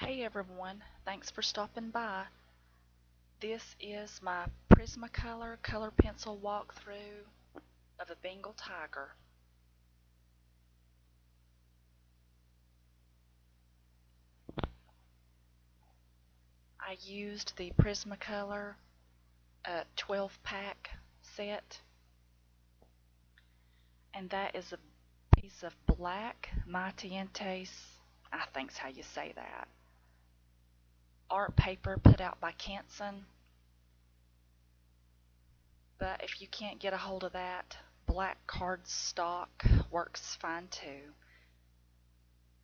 Hey everyone, thanks for stopping by. This is my Prismacolor color pencil walkthrough of a Bengal tiger. I used the Prismacolor 12-pack set, and that is a piece of black Matientes, I think's how you say that, art paper put out by Canson. But if you can't get a hold of that, black cardstock works fine too.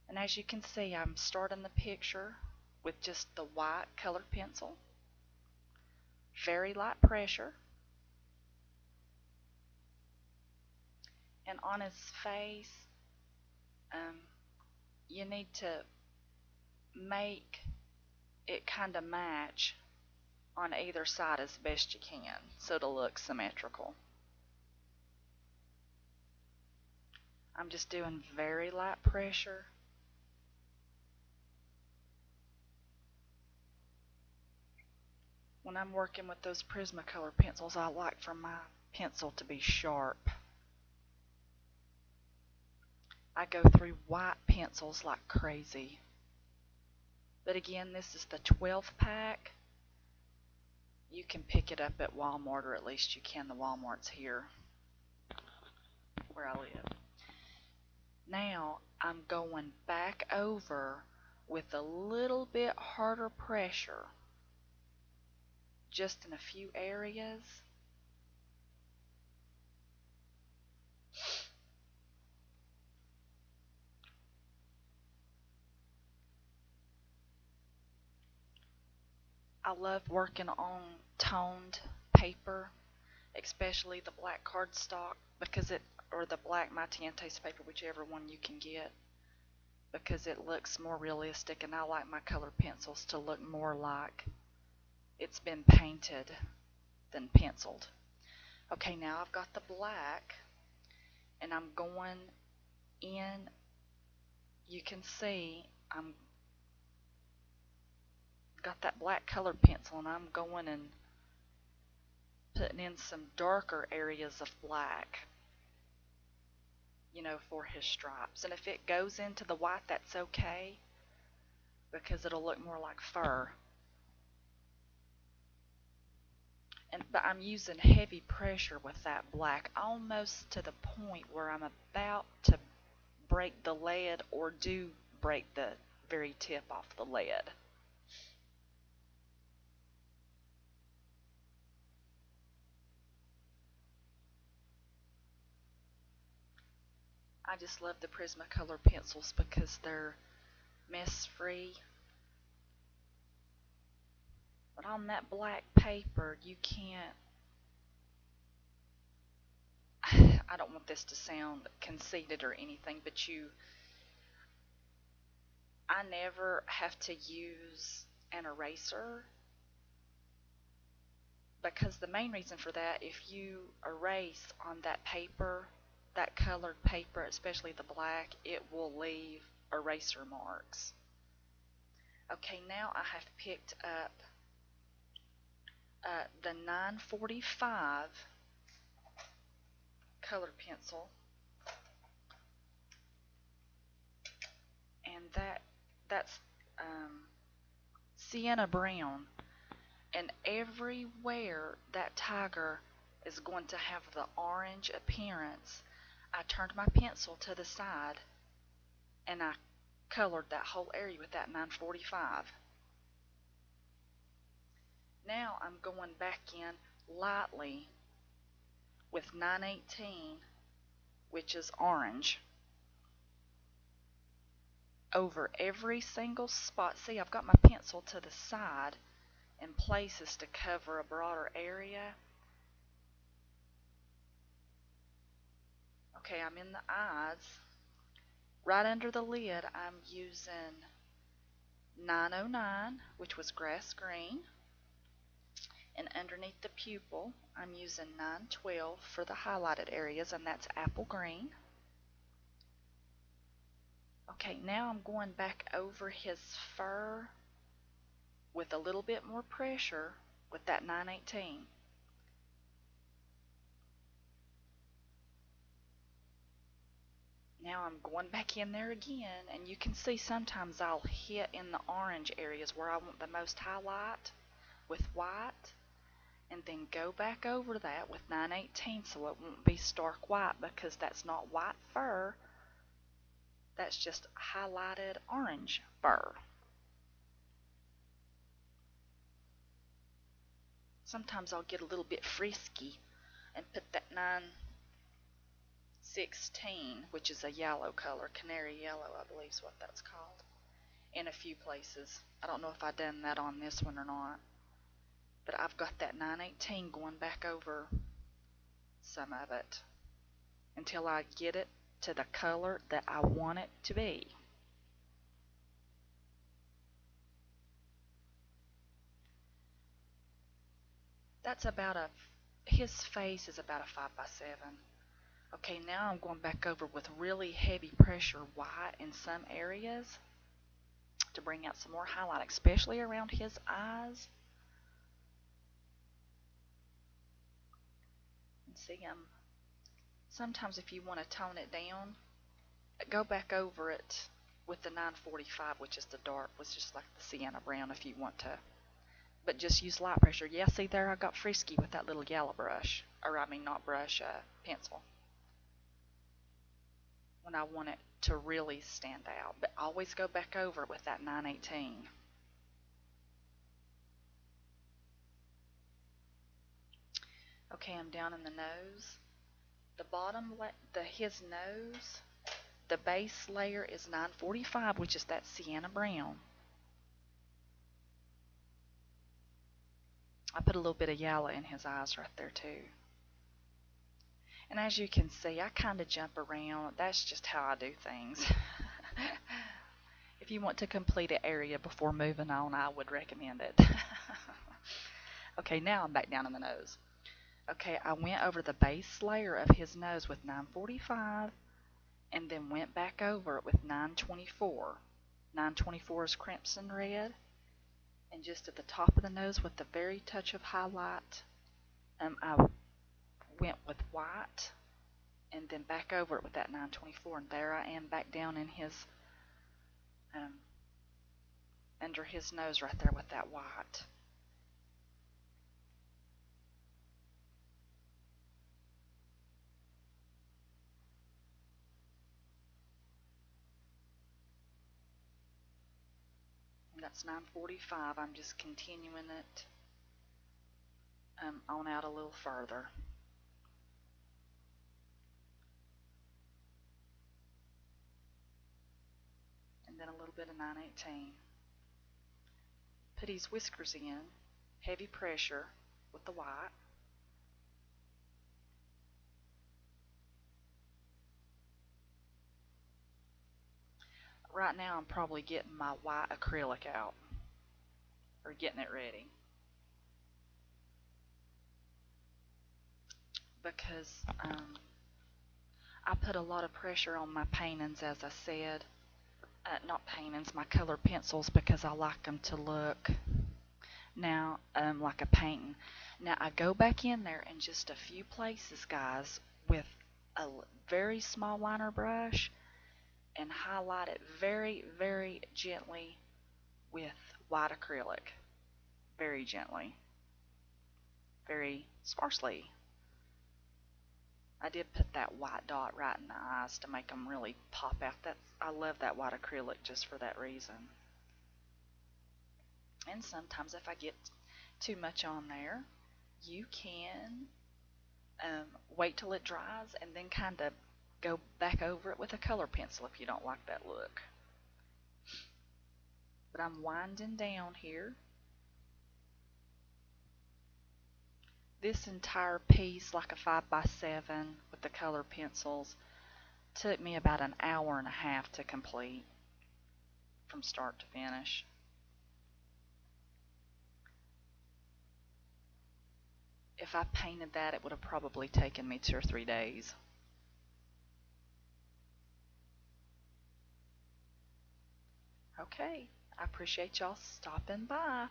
And as you can see, I'm starting the picture with just the white colored pencil. Very light pressure. And on his face, you need to make it kind of match on either side as best you can so it'll look symmetrical. I'm just doing very light pressure. When I'm working with those Prismacolor pencils, I like for my pencil to be sharp. I go through white pencils like crazy. But again, this is the 12-pack. You can pick it up at Walmart, or at least you can. The Walmart's here where I live. Now I'm going back over with a little bit harder pressure, just in a few areas. I love working on toned paper, especially the black cardstock, because or the black Matientes paper, whichever one you can get, because it looks more realistic, and I like my color pencils to look more like it's been painted than penciled. Okay, now I've got the black, and I'm going in. You can see I'm got that black colored pencil, and I'm going and putting in some darker areas of black, for his stripes. And if it goes into the white, that's okay, because it'll look more like fur. But I'm using heavy pressure with that black, almost to the point where I'm about to break the lead, or do break the very tip off the lead. I just love the Prismacolor pencils because they're mess-free. But on that black paper, you can't, I don't want this to sound conceited or anything, but I never have to use an eraser, because the main reason for that, if you erase on that paper, that colored paper, especially the black, it will leave eraser marks. Okay, now I have picked up the 945 color pencil, and that's Sienna Brown, and everywhere that tiger is going to have the orange appearance, I turned my pencil to the side and I colored that whole area with that 945. Now I'm going back in lightly with 918, which is orange, over every single spot. See, I've got my pencil to the side in places to cover a broader area. Okay, I'm in the eyes. Right under the lid, I'm using 909, which was grass green. And underneath the pupil, I'm using 912 for the highlighted areas, and that's apple green. Okay, now I'm going back over his fur with a little bit more pressure with that 918. Now I'm going back in there again, and you can see sometimes I'll hit in the orange areas where I want the most highlight with white, and then go back over that with 918 so it won't be stark white, because that's not white fur, that's just highlighted orange fur. Sometimes I'll get a little bit frisky and put that 916, which is a yellow color, Canary Yellow I believe is what that's called, in a few places. I don't know if I've done that on this one or not, but I've got that 918 going back over some of it until I get it to the color that I want it to be. That's about his face is about a 5x7. Okay, now I'm going back over with really heavy pressure white in some areas to bring out some more highlight, especially around his eyes. And see, sometimes if you want to tone it down, go back over it with the 945, which is the dark, was just like the Sienna Brown if you want to. But just use light pressure. Yeah, see there, I got frisky with that little yellow brush. Or I mean, not brush, pencil. When I want it to really stand out. But always go back over it with that 918. Okay, I'm down in the nose. The bottom, his nose, the base layer is 945, which is that Sienna Brown. I put a little bit of yellow in his eyes right there too. And as you can see, I kind of jump around. That's just how I do things. If you want to complete an area before moving on, I would recommend it. Okay, now I'm back down in the nose. Okay, I went over the base layer of his nose with 945 and then went back over it with 924. 924 is crimson red. And just at the top of the nose with the very touch of highlight, I went with white and then back over it with that 924. And there I am back down in his, under his nose right there with that white. That's 945. I'm just continuing it on out a little further. And then a little bit of 918. Put his whiskers in, heavy pressure with the white. Right now I'm probably getting my white acrylic out, or getting it ready. Because I put a lot of pressure on my paintings, as I said. Not paintings, my color pencils, because I like them to look now like a painting. Now I go back in there in just a few places, guys, with a very small liner brush and highlight it very, very gently with white acrylic. Very gently. Very sparsely. I did put that white dot right in the eyes to make them really pop out. I love that white acrylic just for that reason. And sometimes if I get too much on there, you can wait till it dries and then kind of go back over it with a color pencil if you don't like that look. But I'm winding down here. This entire piece, like a 5x7 with the color pencils, took me about an hour and a half to complete from start to finish. If I painted that, it would have probably taken me 2 or 3 days. Okay, I appreciate y'all stopping by.